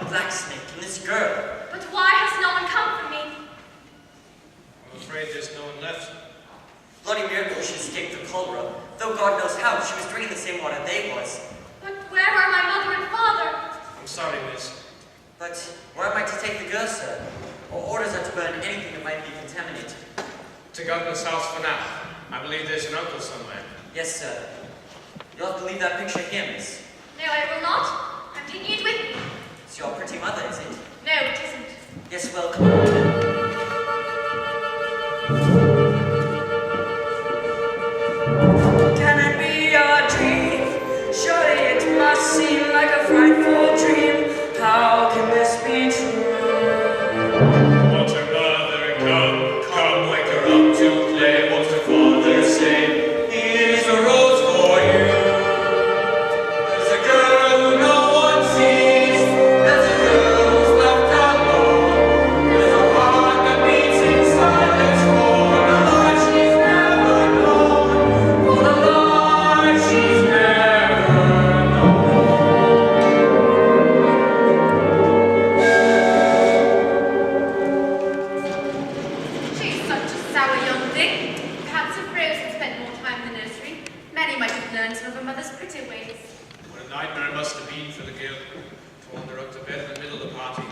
the blacksmith, and this girl. But why has no one come for me? I'm afraid there's no one left. Bloody miracle she escaped the cholera, though God knows how she was drinking the same water they was. But where are my mother and father? I'm sorry, miss. But where am I to take the girl, sir? Or orders are to burn anything that might be contaminated? To Governor's house for now. I believe there's an uncle somewhere. Yes, sir. You'll have to leave that picture here, miss. No, I will not. I'm taking it with me. It's your pretty mother, is it? No, it isn't. Yes, well, come on. Can it be a dream? Surely it must seem like a frightful dream. How can this be true? What's her mother? Come, wake her up to play. What's her father say? Here's a rose for you. There's a girl who no one sees. There's a girl who's left alone. There's a heart that beats in silence for the life she's never known. For the life she's never known. She's such a sour young thing. Perhaps if Rose had spent more time in the nursery, Mary might have learned some of her mother's pretty ways. What a nightmare it must have been for the girl to wander up to bed in the middle of the party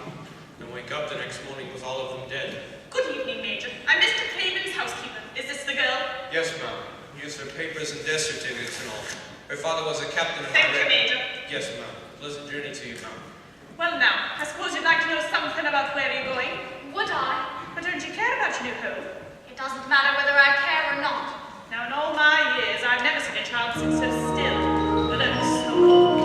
and wake up the next morning with all of them dead. Good evening, Major. I'm Mr. Craven's housekeeper. Is this the girl? Yes, ma'am. Here's her papers and death certificates and all. Her father was a captain in Thank our you, Major. Yes, ma'am. Pleasant journey to you, ma'am. Well, now, I suppose you'd like to know something about where you're going. Would I? But don't you care about your new home? It doesn't matter whether I care or not. Now, in all my years, I've never seen a child sit so still, alone so long.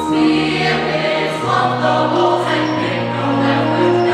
Spirits of the walls and make no effort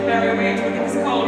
very way to look at this cauldron.